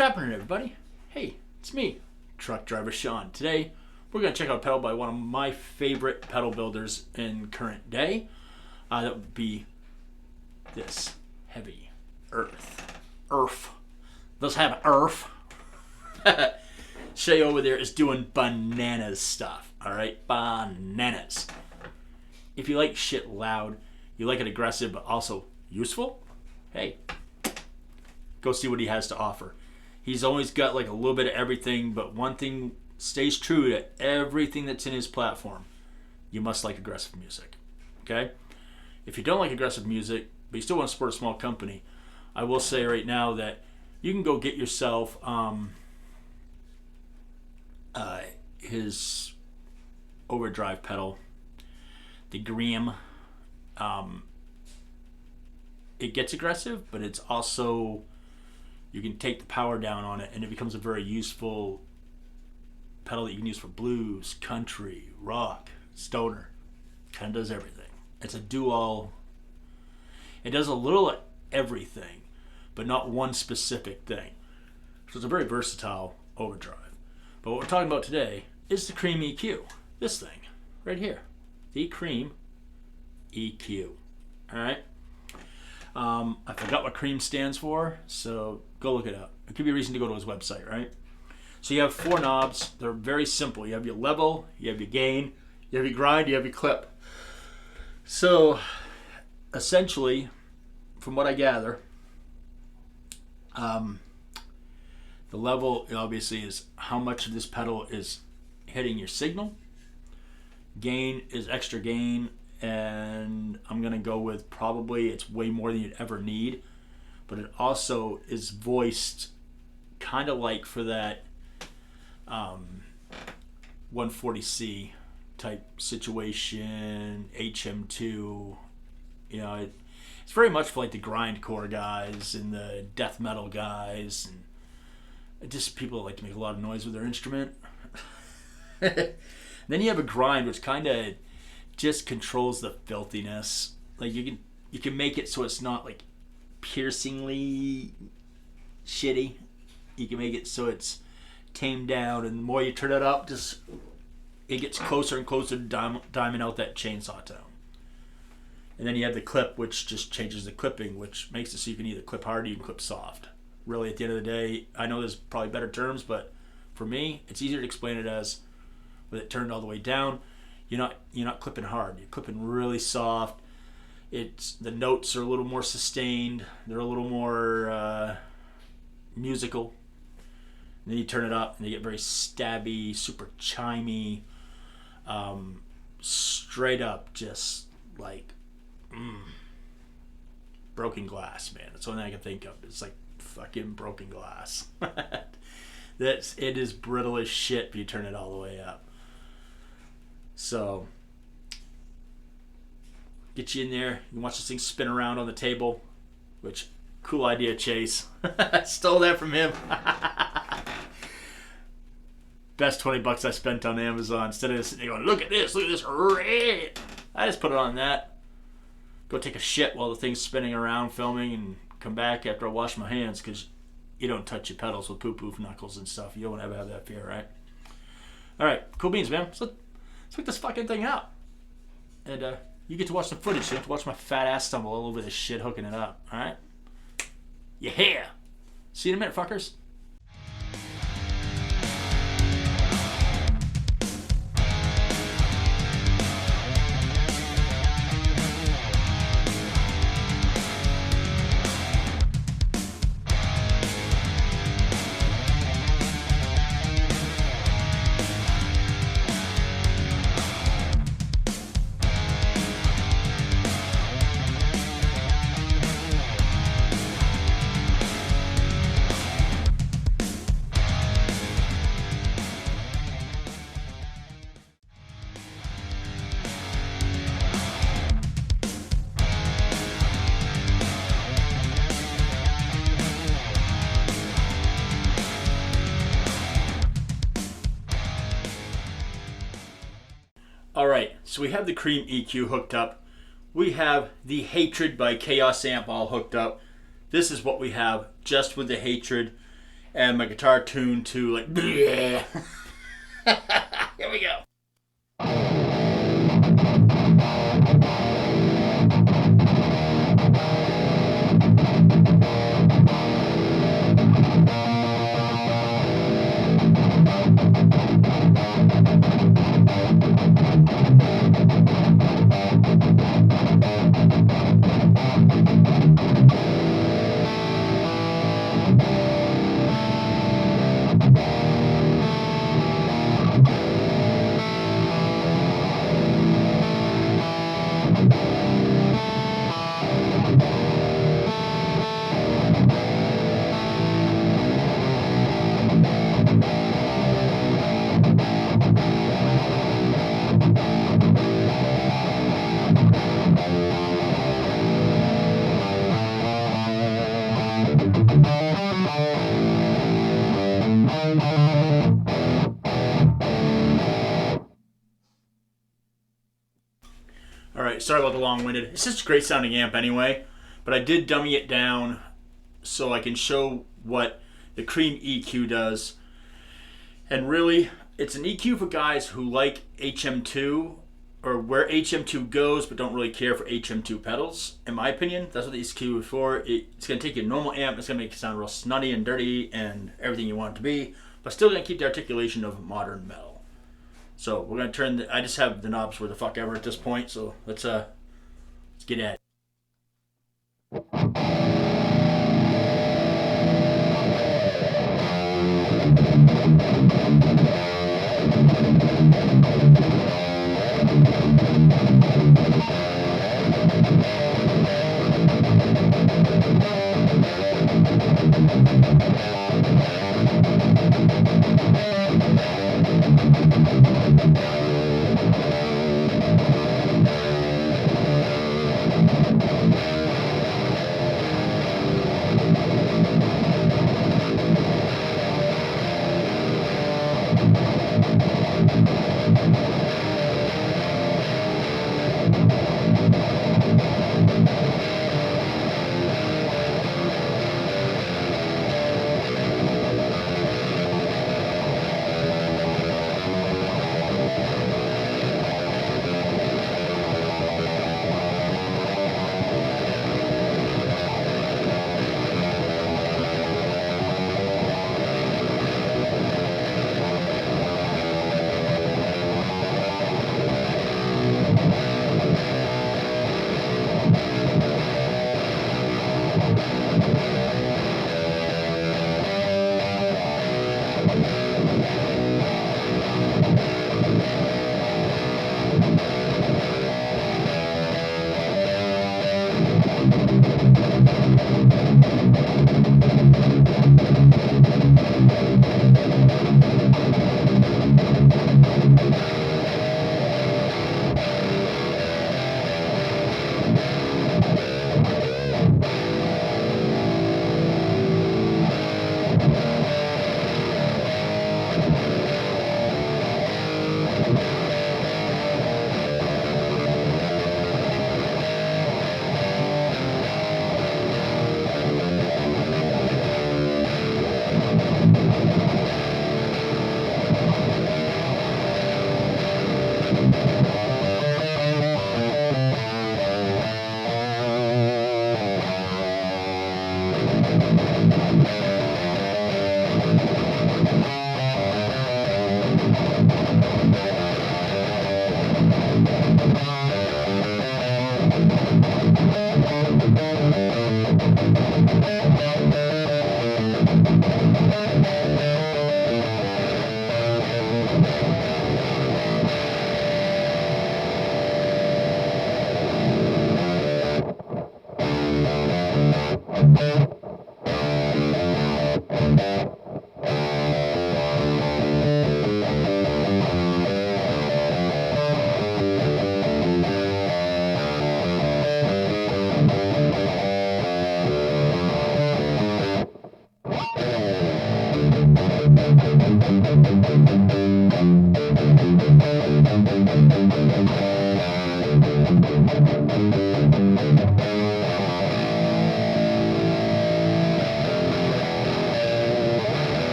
happening, everybody? Hey, it's me, truck driver Sean. Today, we're going to check out a pedal by one of my favorite pedal builders in current day. That would be this heavy Earth. Let's have Earth. Shay over there is doing bananas stuff. All right, bananas. If you like shit loud, you like it aggressive, but also useful, hey, go see what he has to offer. He's always got like a little bit of everything, but one thing stays true to everything that's in his platform. You must like aggressive music, okay? If you don't like aggressive music, but you still want to support a small company, I will say right now that you can go get yourself his overdrive pedal, the C.R.E.A.M. It gets aggressive, but it's also, you can take the power down on it and it becomes a very useful pedal that you can use for blues, country, rock, stoner. Kind of does everything. It's a do-all. It does a little of everything, but not one specific thing. So it's a very versatile overdrive. But what we're talking about today is the C.R.E.A.M EQ. This thing right here. The C.R.E.A.M EQ. Alright? I forgot what C.R.E.A.M stands for, so go look it up. It could be a reason to go to his website, right? So you have four knobs. They're very simple. You have your level, you have your gain, you have your grind, you have your clip. So essentially, from what I gather, the level obviously is how much of this pedal is hitting your signal. Gain is extra gain, and I'm going to go with probably it's way more than you'd ever need, but it also is voiced kind of like for that 140C type situation, HM2, you know, it's very much for like the grindcore guys and the death metal guys and just people that like to make a lot of noise with their instrument. Then you have a grind, which kind of just controls the filthiness. Like you can make it so it's not like piercingly shitty. You can make it so it's tamed down, and the more you turn it up, just it gets closer and closer to diming out that chainsaw tone. And then you have the clip, which just changes the clipping, which makes it so you can either clip hard or you can clip soft. Really, at the end of the day, I know there's probably better terms, but for me, it's easier to explain it as with it turned all the way down. You're not clipping hard. You're clipping really soft. It's the notes are a little more sustained. They're a little more musical. And then you turn it up, and they get very stabby, super chimey, straight up, just like broken glass, man. That's the only thing I can think of. It's like fucking broken glass. It is brittle as shit if you turn it all the way up. So get you in there. You can watch this thing spin around on the table, which cool idea, Chase. I stole that from him. Best $20 I spent on Amazon. Instead of sitting there going, look at this red. I just put it on that. Go take a shit while the thing's spinning around, filming, and come back after I wash my hands, because you don't touch your pedals with poo-poo knuckles and stuff. You don't ever have that fear, right? All right, cool beans, man. So let's hook this fucking thing up. And you get to watch the footage. You have to watch my fat ass stumble all over this shit hooking it up, all right? Yeah. See you in a minute, fuckers. Alright, so we have the C.R.E.A.M EQ hooked up. We have the Hatred by C.R.E.A.M all hooked up. This is what we have just with the Hatred. and my guitar tuned to like. Here we go. Alright, sorry about the long-winded. It's just a great sounding amp anyway, but I did dummy it down so I can show what the C.R.E.A.M EQ does. And really, it's an EQ for guys who like HM2 or where HM2 goes but don't really care for HM2 pedals. In my opinion, that's what the EQ is for. It's going to take your normal amp, it's going to make it sound real snotty and dirty and everything you want it to be, but still going to keep the articulation of modern metal. So we're going to turn I just have the knobs where the fuck ever at this point, so let's get at it.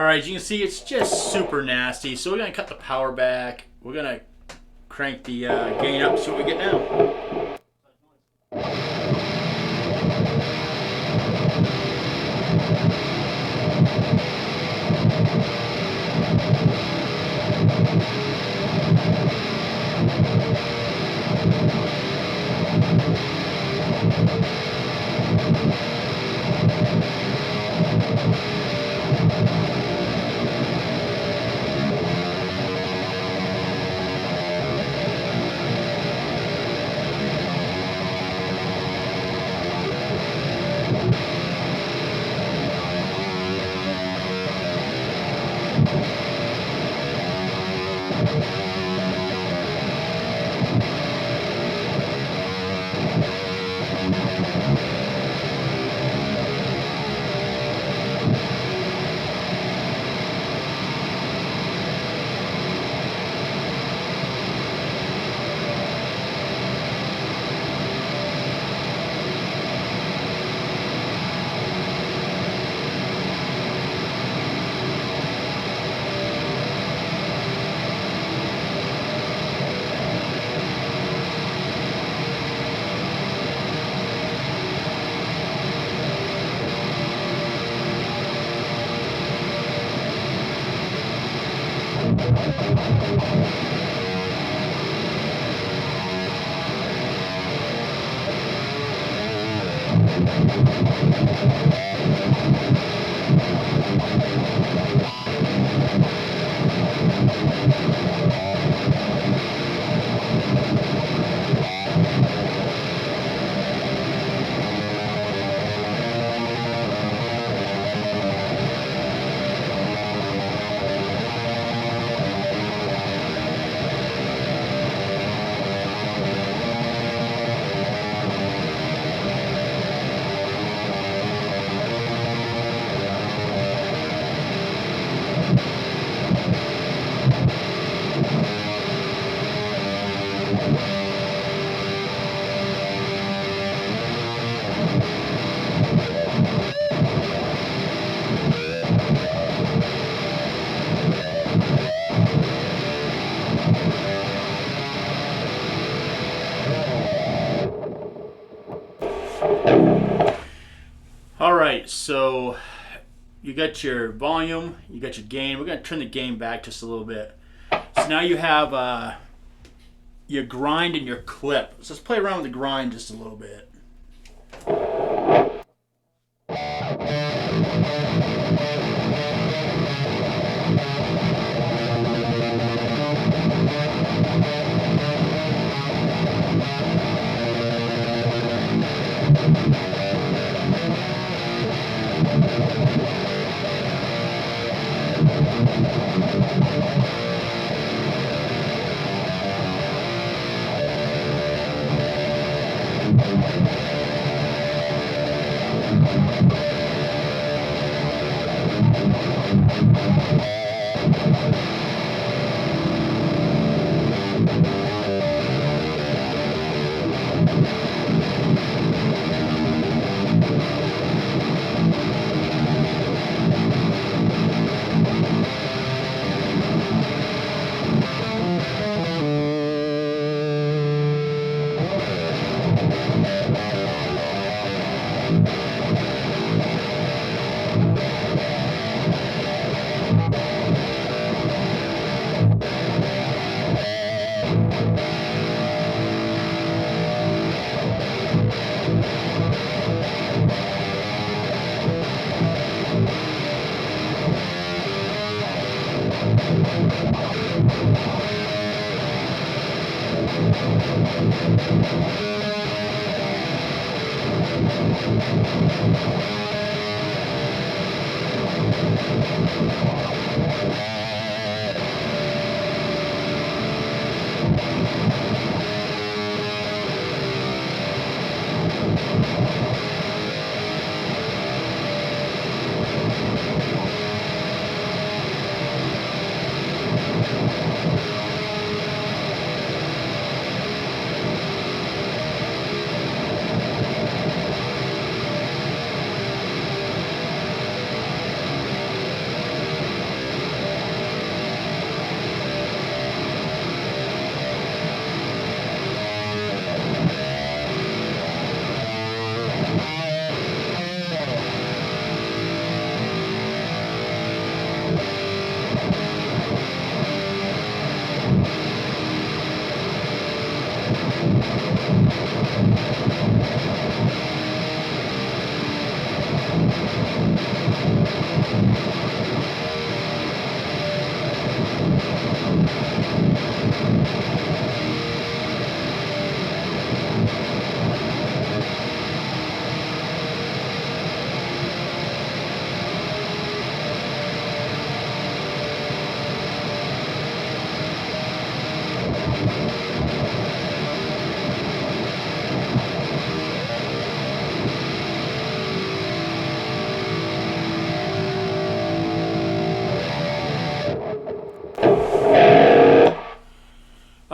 Alright, as you can see, it's just super nasty. So we're going to cut the power back. We're going to crank the gain up, see what we get now. Alright, so you got your volume, you got your gain. We're going to turn the gain back just a little bit. So now you have your grind and your clip. So let's play around with the grind just a little bit.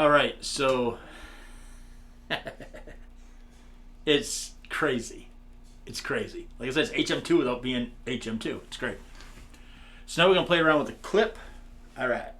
All right, so it's crazy. It's crazy. Like I said, it's HM2 without being HM2. It's great. So now we're going to play around with the clip. All right.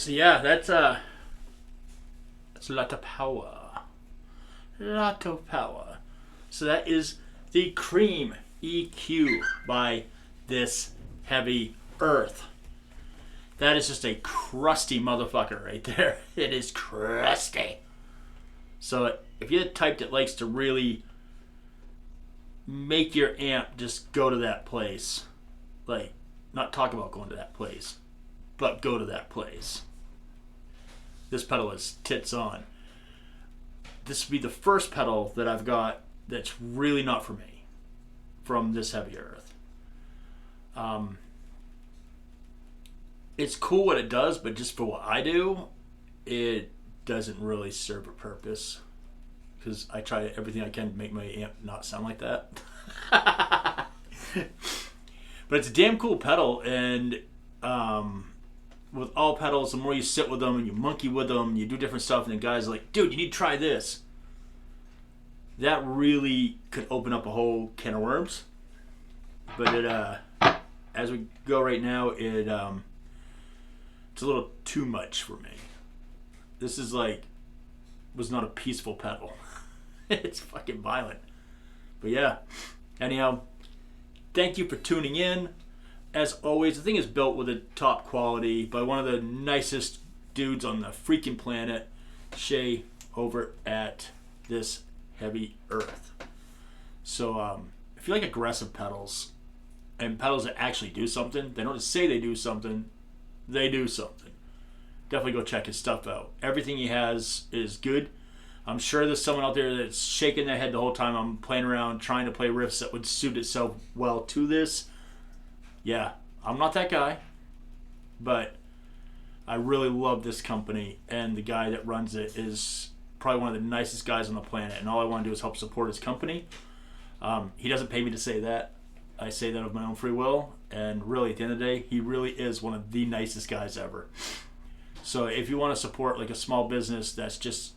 So yeah, that's a lot of power. Lot of power. So that is the C.R.E.A.M EQ by this heavy earth. That is just a crusty motherfucker right there. It is crusty. So if you're the type that likes to really make your amp just go to that place, like, not talk about going to that place, but go to that place, this pedal is tits on. This would be the first pedal that I've got that's really not for me from this heavy earth. It's cool what it does, but just for what I do, it doesn't really serve a purpose, because I try everything I can to make my amp not sound like that. But it's a damn cool pedal, and with all pedals, the more you sit with them and you monkey with them, you do different stuff, and the guy's like, dude, you need to try this. That really could open up a whole can of worms. But it, as we go right now, it's a little too much for me. This is like, was not a peaceful pedal. It's fucking violent. But yeah, anyhow, thank you for tuning in. As always, the thing is built with a top quality by one of the nicest dudes on the freaking planet, Shay, over at this heavy earth. So if you like aggressive pedals and pedals that actually do something, they don't just say they do something, they do something. Definitely go check his stuff out. Everything he has is good. I'm sure there's someone out there that's shaking their head the whole time I'm playing around trying to play riffs that would suit itself well to this. Yeah, I'm not that guy, but I really love this company, and the guy that runs it is probably one of the nicest guys on the planet, and all I want to do is help support his company. He doesn't pay me to say that. I say that of my own free will, and really at the end of the day, he really is one of the nicest guys ever. So if you want to support like a small business that's just,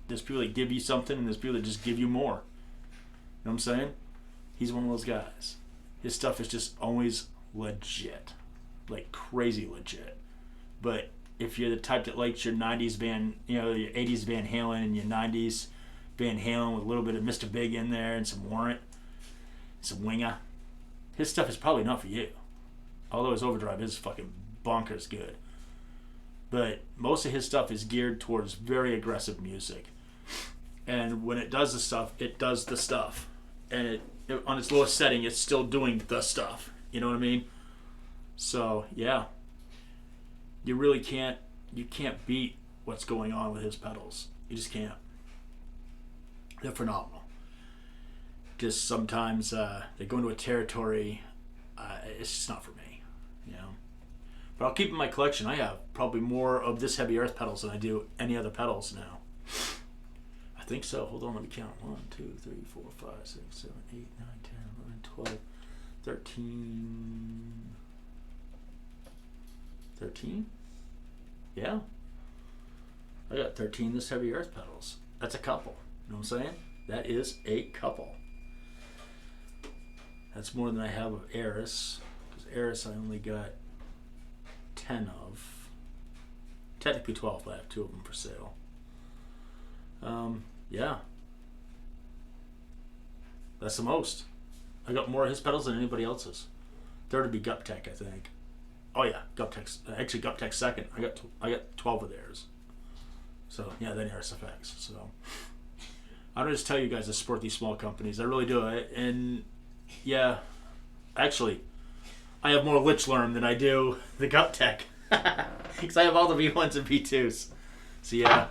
there's people that give you something and there's people that just give you more. You know what I'm saying? He's one of those guys. His stuff is just always legit. Like crazy legit. But if you're the type that likes your 90s Van, your 80s Van Halen and your 90s Van Halen with a little bit of Mr. Big in there and some Warrant, some Winger, his stuff is probably not for you. Although his overdrive is fucking bonkers good. But most of his stuff is geared towards very aggressive music. And when it does the stuff, it does the stuff. And on its lowest setting, it's still doing the stuff. You know what I mean? So, yeah. You really can't beat what's going on with his pedals. You just can't. They're phenomenal. Just sometimes they go into a territory, it's just not for me, you know. But I'll keep in my collection. I have probably more of this heavy earth pedals than I do any other pedals now. I think so. Hold on, let me count. 1, 2, 3, 4, 5, 6, 7, 8, 9, 10, 11, 12, 13. 13? Yeah. I got 13 this heavy earth pedals. That's a couple. You know what I'm saying? That is a couple. That's more than I have of Eris. Because Eris I only got 10 of. Technically 12, but I have 2 of them for sale. Yeah. That's the most. I got more of his pedals than anybody else's. Third would be Guptech, I think. Oh yeah, Guptech's actually Guptech's second. I got 12 of theirs. So yeah, then Eris FX. So I don't just tell you guys to support these small companies. I really do. And yeah, actually, I have more Linchpin than I do the Guptech. Because I have all the V1s and V2s. So yeah,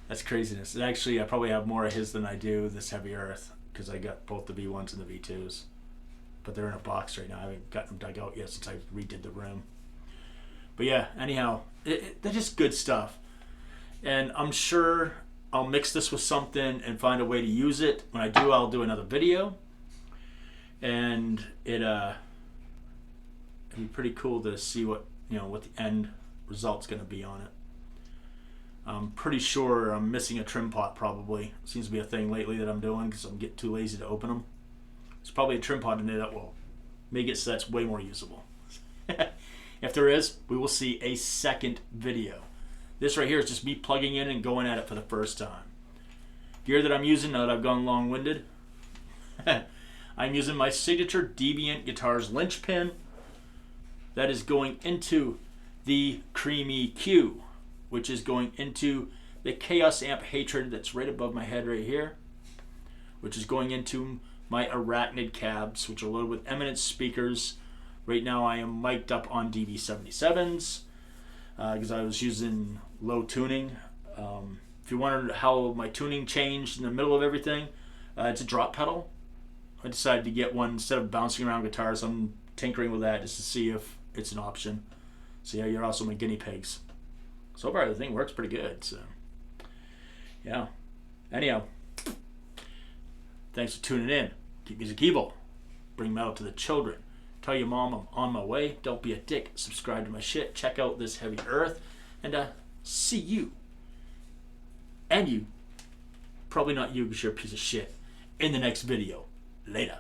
that's craziness. And actually, I probably have more of his than I do this heavy earth. Because I got both the V1s and the V2s. But they're in a box right now. I haven't gotten them dug out yet since I redid the rim. But yeah, anyhow, they're just good stuff. And I'm sure I'll mix this with something and find a way to use it. When I do, I'll do another video. And it'd be pretty cool to see what the end result's going to be on it. I'm pretty sure I'm missing a trim pot probably. Seems to be a thing lately that I'm doing because I'm getting too lazy to open them. There's probably a trim pot in there that will make it so that's way more usable. If there is, we will see a second video. This right here is just me plugging in and going at it for the first time. Gear that I'm using, now that I've gone long-winded, I'm using my signature Deviant Guitars Linchpin. That is going into the Creamy Q, which is going into the Chaos Amp Hatred that's right above my head right here, which is going into my Arachnid cabs, which are loaded with Eminence speakers. Right now I am mic'd up on DV77s because I was using low tuning. If you wondered how my tuning changed in the middle of everything, it's a drop pedal. I decided to get one instead of bouncing around guitars. I'm tinkering with that just to see if it's an option. So yeah, you're also my guinea pigs. So far the thing works pretty good. So yeah. Anyhow, thanks for tuning in. Keep music evil. Bring metal to the children. Tell your mom I'm on my way. Don't be a dick. Subscribe to my shit. Check out this heavy earth. And see you. And you. Probably not you because you're a piece of shit. In the next video. Later.